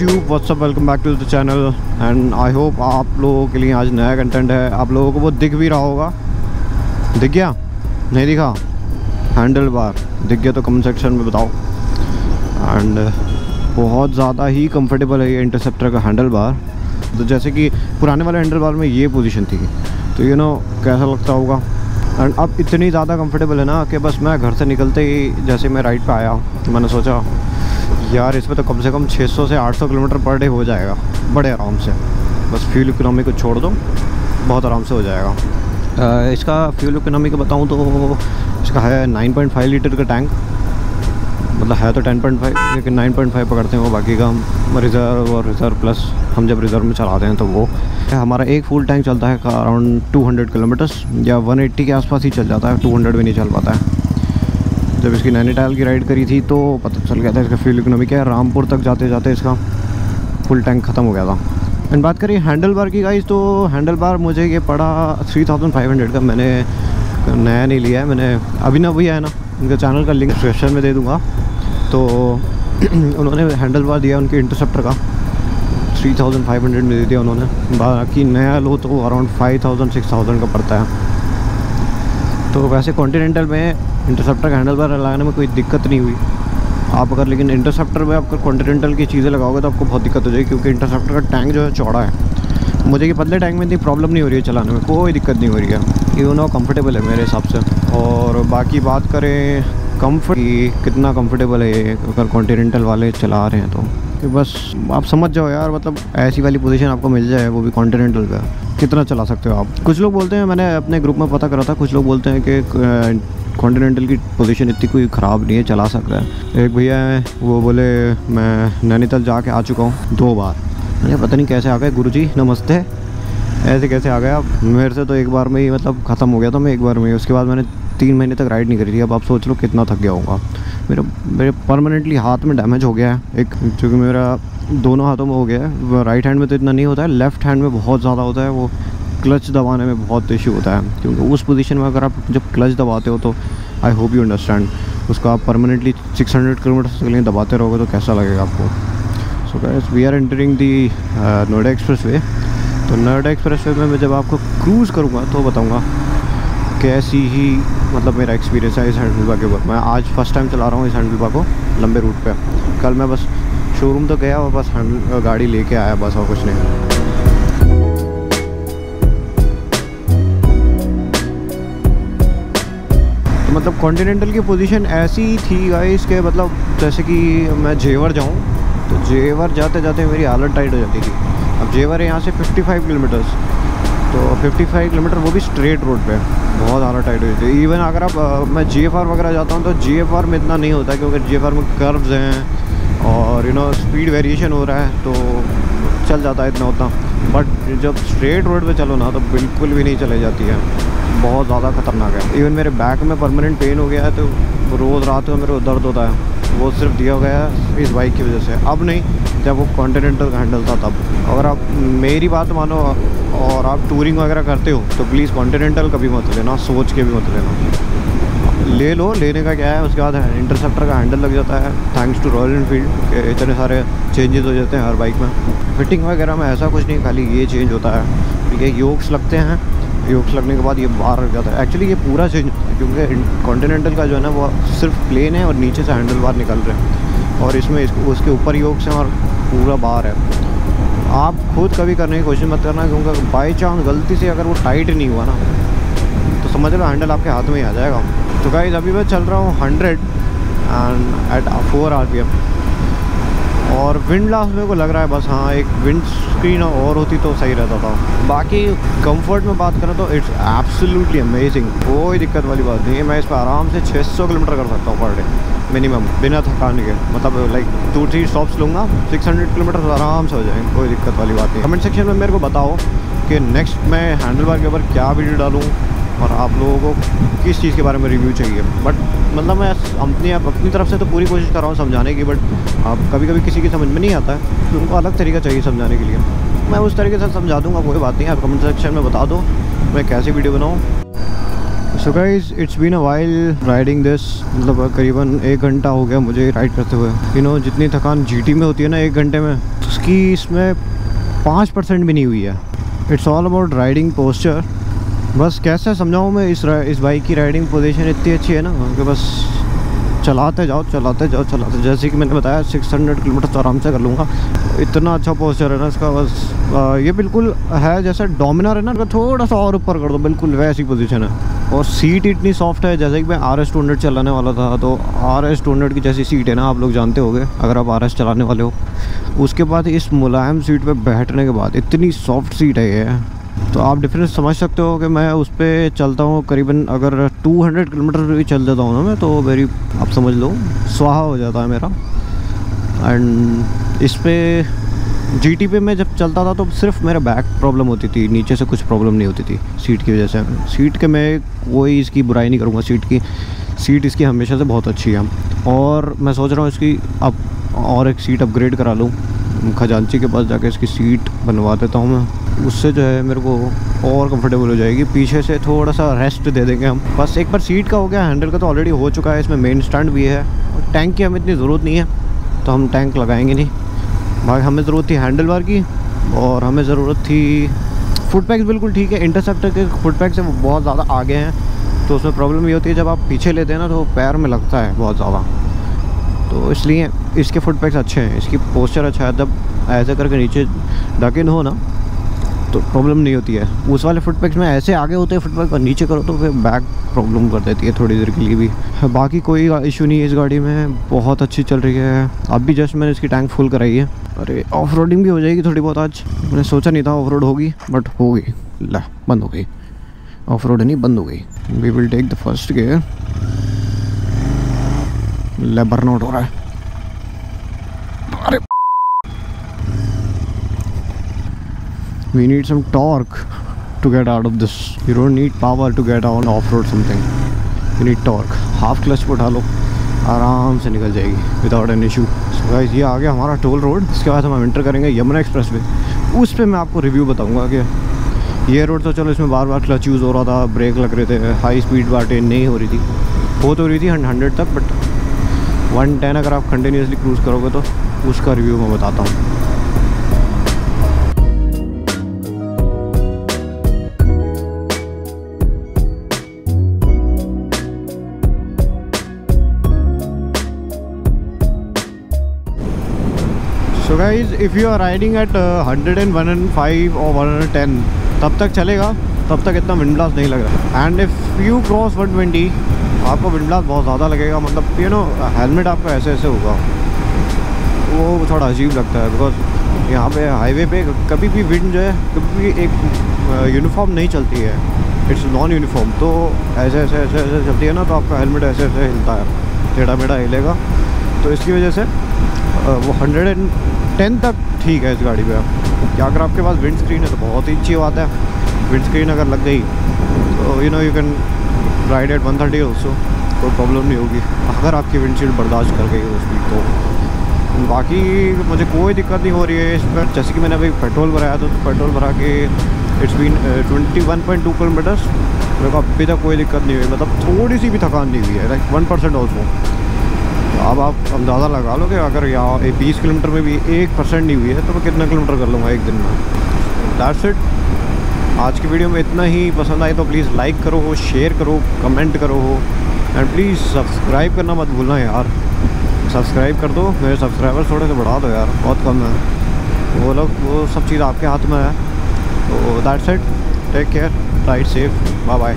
YouTube, what's up, welcome back to the channel and I hope आप लोगों के लिए आज नया कंटेंट है। आप लोगों को वो दिख भी रहा होगा, दिख गया नहीं दिखा? हैंडल बार दिख गया तो कमेंट सेक्शन में बताओ। एंड बहुत ज़्यादा ही कंफर्टेबल है ये इंटरसेप्टर का हैंडल बार। तो जैसे कि पुराने वाले हैंडल बार में ये पोजीशन थी, तो यू नो कैसा लगता होगा। एंड अब इतनी ज़्यादा कंफर्टेबल है ना कि बस मैं घर से निकलते ही जैसे मैं राइड पे आया तो मैंने सोचा यार इसमें तो कम से कम 600 से 800 किलोमीटर पर डे हो जाएगा बड़े आराम से। बस फ्यूल इकोनॉमी को छोड़ दो, बहुत आराम से हो जाएगा। इसका फ्यूल इकोनॉमी को बताऊं तो इसका है 9.5 लीटर का टैंक, मतलब है तो 10.5 लेकिन 9.5 पकड़ते हैं वो। बाकी का हम रिज़र्व और रिज़र्व प्लस हम जब रिज़र्व में चलाते हैं तो वो हमारा एक फुल टैंक चलता है अराउंड 200 किलोमीटर्स या 180 के आसपास ही चल जाता है, 200 भी नहीं चल पाता है। जब इसकी नैनीताल की राइड करी थी तो पता चल गया था इसका फ्यूल इकोनॉमी क्या है। रामपुर तक जाते जाते इसका फुल टैंक ख़त्म हो गया था। एंड बात करिए हैंडल बार की गाइस, तो हैंडल बार मुझे ये पड़ा 3500 का। मैंने नया नहीं लिया है, मैंने अभिनव भैया है ना, उनका चैनल का लिंक डिस्क्रिप्शन में दे दूँगा। तो उन्होंने हैंडल बार दिया उनके इंटरसेप्टर का 3500 में दे दिया उन्होंने। बाकी नया लो तो अराउंड 5000-6000 का पड़ता है। तो वैसे कॉन्टिनेंटल में इंटरसेप्टर का हैंडल बार लगाने में कोई दिक्कत नहीं हुई आप अगर, लेकिन इंटरसेप्टर में आपको कॉन्टिनेंटल की चीज़ें लगाओगे तो आपको बहुत दिक्कत हो जाएगी, क्योंकि इंटरसेप्टर का टैंक जो है चौड़ा है। मुझे ये पतले टैंक में इतनी प्रॉब्लम नहीं हो रही है, चलाने में कोई दिक्कत नहीं हो रही है। यू नो कंफर्टेबल है मेरे हिसाब से। और बाकी बात करें कम्फर्ट की, कितना कंफर्टेबल है ये अगर कॉन्टिनेंटल वाले चला रहे हैं तो बस आप समझ जाओ यार, मतलब ऐसी वाली पोजीशन आपको मिल जाए वो भी कॉन्टिनेंटल पे, कितना चला सकते हो आप। कुछ लोग बोलते हैं, मैंने अपने ग्रुप में पता करा था, कुछ लोग बोलते हैं कि कॉन्टिनेंटल की पोजीशन इतनी कोई ख़राब नहीं है, चला सकता है। एक भैया है वो बोले मैं नैनीताल जाके आ चुका हूँ 2 बार। मैंने पता नहीं कैसे आ गए गुरुजी, नमस्ते, ऐसे कैसे आ गए आप? मेरे से तो एक बार में ही मतलब ख़त्म हो गया था मैं एक बार में ही। उसके बाद मैंने 3 महीने तक राइड नहीं करी थी। अब आप सोच लो कितना थक गया होगा। मेरे परमानेंटली हाथ में डैमेज हो गया है एक, क्योंकि मेरा दोनों हाथों में हो गया है। राइट हैंड में तो इतना नहीं होता है, लेफ़्ट हैंड में बहुत ज़्यादा होता है। वो क्लच दबाने में बहुत इशू होता है, क्योंकि उस पोजीशन में अगर आप जब क्लच दबाते हो तो आई होप यू अंडरस्टैंड, उसको आप परमानेंटली 600 किलोमीटर के लिए दबाते रहोगे तो कैसा लगेगा आपको। So guys we are entering the Noida express way. तो नोएडा एक्सप्रेस वे में मैं जब आपको क्रूज़ करूँगा तो बताऊँगा कैसी ही मतलब मेरा एक्सपीरियंस है इस हैंडल बार के ऊपर। मैं आज फर्स्ट टाइम चला रहा हूँ इस हैंडल बार को लंबे रूट पे। कल मैं बस शोरूम तो गया और बस गाड़ी लेके आया बस, और कुछ नहीं। तो मतलब कॉन्टिनेंटल की पोजीशन ऐसी थी गाइस के, मतलब जैसे कि मैं जेवर जाऊँ तो जेवर जाते जाते मेरी हालत टाइट हो जाती थी। अब जेवर है यहाँ से 55 किलोमीटर्स, तो 55 किलोमीटर वो भी स्ट्रेट रोड पे, बहुत हालत टाइट हो जाती है। इवन अगर आप मैं GFR वगैरह जाता हूँ तो GFR में इतना नहीं होता, क्योंकि GFR में कर्व्स हैं और यू नो स्पीड वेरिएशन हो रहा है तो चल जाता है इतना उतना। बट जब स्ट्रेट रोड पे चलो ना तो बिल्कुल भी नहीं चले जाती है, बहुत ज़्यादा ख़तरनाक है। इवन मेरे बैक में परमानेंट पेन हो गया है, तो रोज़ रात को मेरे को दर्द होता है, वो सिर्फ दिया गया है इस बाइक की वजह से। अब नहीं, जब वो कॉन्टिनेंटल का हैंडल था तब। अगर आप मेरी बात मानो और आप टूरिंग वगैरह करते हो तो प्लीज़ कॉन्टिनेंटल कभी मत लेना, सोच के भी मत लेना। ले लो, लेने का क्या है, उसके बाद इंटरसेप्टर का हैंडल लग जाता है थैंक्स टू रॉयल एनफील्ड के। इतने सारे चेंजेस हो जाते हैं हर बाइक में। फिटिंग वगैरह में ऐसा कुछ नहीं, खाली ये चेंज होता है। ठीक है, योक्स लगते हैं, योक्स लगने के बाद ये बाहर रख जाता है। एक्चुअली ये पूरा चेंज, क्योंकि कॉन्टिनेंटल का जो है ना वो सिर्फ प्लेन है और नीचे से हैंडल बार निकल रहे हैं, और इसमें उसके ऊपर योक्स हैं और पूरा बाहर है। आप खुद कभी करने की कोशिश मत करना, क्योंकि बाई चांस गलती से अगर वो टाइट नहीं हुआ ना तो समझ लो हैंडल आपके हाथ में ही आ जाएगा। तो गाइस अभी मैं चल रहा हूँ 100 एंड एट 4 RPM, और विंड लास्ट मेरे को लग रहा है बस, हाँ एक विंड स्क्रीन और होती तो सही रहता था। बाकी कंफर्ट में बात करें तो इट्स एब्सोल्युटली अमेजिंग, कोई दिक्कत वाली बात नहीं है। मैं इस पर आराम से 600 किलोमीटर कर सकता हूँ पर डे मिनिमम, बिना थकान के। मतलब लाइक 2-3 स्टॉप्स लूँगा, 600 किलोमीटर आराम से हो जाएंगे, कोई दिक्कत वाली बात नहीं। कमेंट सेक्शन में मेरे को बताओ कि नेक्स्ट मैं हैंडल बार के ऊपर क्या वीडियो डालूँ और आप लोगों को किस चीज़ के बारे में रिव्यू चाहिए। बट मतलब मैं अपनी तरफ से तो पूरी कोशिश कर रहा हूँ समझाने की, बट आप कभी कभी किसी की समझ में नहीं आता है तो उनको अलग तरीका चाहिए समझाने के लिए। मैं उस तरीके से समझा दूँगा, कोई बात नहीं। आप कमेंट सेक्शन में बता दो मैं कैसी वीडियो बनाऊँ। So guys it's been a while riding this, मतलब करीबन 1 घंटा हो गया मुझे राइड करते हुए। यू नो जितनी थकान GT में होती है ना 1 घंटे में, उसकी इसमें 5% भी नहीं हुई है। It's all about riding posture. बस कैसे समझाऊँ मैं, इस बाइक की राइडिंग पोजीशन इतनी अच्छी है ना कि बस चलाते जाओ चलाते जाओ चलाते, जैसे कि मैंने बताया 600 किलोमीटर तो आराम से कर लूँगा। इतना अच्छा पोस्चर है ना इसका। बस ये बिल्कुल है जैसे डोमिनर है ना, थोड़ा सा और ऊपर कर दो, बिल्कुल वैसी पोजीशन है। और सीट इतनी सॉफ्ट है, जैसे कि मैं RS 200 चलाने वाला था, तो RS 200 की जैसी सीट है ना, आप लोग जानते होंगे अगर आप RS चलाने वाले हो। उसके बाद इस मुलायम सीट पे बैठने के बाद इतनी सॉफ्ट सीट है ये, तो आप डिफरेंस समझ सकते हो कि मैं उस पर चलता हूँ करीबन अगर 200 किलोमीटर भी चल देता हूँ ना मैं, तो मेरी आप समझ लो स्वाहा हो जाता है मेरा। एंड इस पर GT पे मैं जब चलता था तो सिर्फ मेरा बैक प्रॉब्लम होती थी, नीचे से कुछ प्रॉब्लम नहीं होती थी सीट की वजह से। सीट के मैं कोई इसकी बुराई नहीं करूँगा, सीट इसकी हमेशा से बहुत अच्छी है। और मैं सोच रहा हूँ इसकी अब और एक सीट अपग्रेड करा लूँ, खजांची के पास जाके इसकी सीट बनवा देता हूँ मैं, उससे जो है मेरे को और कंफर्टेबल हो जाएगी। पीछे से थोड़ा सा रेस्ट दे देंगे हम। बस एक बार सीट का हो गया, हैंडल का तो ऑलरेडी हो चुका है। इसमें मेन स्टैंड भी है, और टैंक की हमें इतनी ज़रूरत नहीं है तो हम टैंक लगाएंगे नहीं। भाई हमें ज़रूरत थी हैंडल बार की, और हमें ज़रूरत थी फुट पैक्स। बिल्कुल ठीक है, इंटरसेप्टर के फुट पैक से वो बहुत ज़्यादा आगे हैं, तो उसमें प्रॉब्लम ये होती है जब आप पीछे लेते हैं ना तो पैर में लगता है बहुत ज़्यादा, तो इसलिए इसके फुट पैक्स अच्छे हैं। इसकी पोस्चर अच्छा है, जब ऐसे करके नीचे ढकिन हो ना तो प्रॉब्लम नहीं होती है। उस वाले फुट पैक्स में ऐसे आगे होते हैं फुट पैक, और नीचे करो तो फिर बैक प्रॉब्लम कर देती है थोड़ी देर के लिए भी। बाकी कोई इशू नहीं है इस गाड़ी में, बहुत अच्छी चल रही है। अब भी जस्ट मैंने इसकी टैंक फुल कराई है। अरे ऑफ रोडिंग भी हो जाएगी थोड़ी बहुत आज, मैंने सोचा नहीं था ऑफ रोड होगी, बट हो गई। ला बंद हो गई, ऑफ रोड नहीं बंद हो गई। We will take the first gear. ले बर्नआउट हो रहा है। अरे we need some torque to get out of this. You don't need power to get on off-road something. You need torque. Half clutch पर उठा लो, आराम से निकल जाएगी without an issue. So guys ये आ गया हमारा टोल रोड। इसके बाद हम एंटर करेंगे यमुना एक्सप्रेस वे। उस पर मैं आपको रिव्यू बताऊंगा कि ये रोड तो चलो इसमें बार बार क्लच यूज़ हो रहा था, ब्रेक लग रहे थे, हाई स्पीड बातें नहीं हो रही थी, हो तो रही थी 100 तक, बट 110 अगर आप कंटिन्यूसली क्रूज़ करोगे तो उसका रिव्यू मैं बताता हूँ। So guys, if you are riding at 100 and 105 or 110, तब तक चलेगा, तब तक इतना विंड ब्लास्ट नहीं लग रहा। एंड इफ़ यू क्रॉस 120 आपको विंड ब्लास्ट बहुत ज़्यादा लगेगा। मतलब यू नो हेलमेट आपका ऐसे ऐसे होगा, वो थोड़ा अजीब लगता है। बिकॉज यहाँ पे हाईवे पे कभी भी विंड जो है कभी भी एक यूनिफॉर्म नहीं चलती है, इट्स नॉन यूनिफॉर्म। तो ऐसे ऐसे ऐसे ऐसे चलती है ना, तो आपका हेलमेट ऐसे ऐसे हिलता है, टेढ़ा मेढ़ा हिलेगा। तो इसकी वजह से वो 110 तक ठीक है इस गाड़ी पे। क्या अगर आपके पास विंड स्क्रीन है तो बहुत ही अच्छी बात है। विंड स्क्रीन अगर लग गई तो you know you can ride at 130 also, कोई प्रॉब्लम नहीं होगी अगर आपकी विंडशील्ड बर्दाश्त कर गई हो स्पीड। तो बाकी मुझे कोई दिक्कत नहीं हो रही है इस पर। जैसे कि मैंने अभी पेट्रोल भराया था, तो पेट्रोल भरा के इट्स बीन 21.2 किलोमीटर्स, मेरे को अभी तक कोई दिक्कत नहीं हुई। मतलब थोड़ी सी भी थकान नहीं हुई है, लाइक 1% ऑल्सो। अब आप अंदाज़ा लगा लो कि अगर यहाँ 20 किलोमीटर में भी 1% नहीं हुई है तो मैं कितना किलोमीटर कर लूँगा एक दिन में। That's it. आज की वीडियो में इतना ही। पसंद आए तो प्लीज़ लाइक करो, शेयर करो, कमेंट करो, एंड प्लीज़ सब्सक्राइब करना मत भूलना यार। सब्सक्राइब कर दो, मेरे सब्सक्राइबर्स थोड़े से बढ़ा दो यार, बहुत कम है वो सब चीज़ आपके हाथ में है। तो that's it, take care, ride safe, bye bye.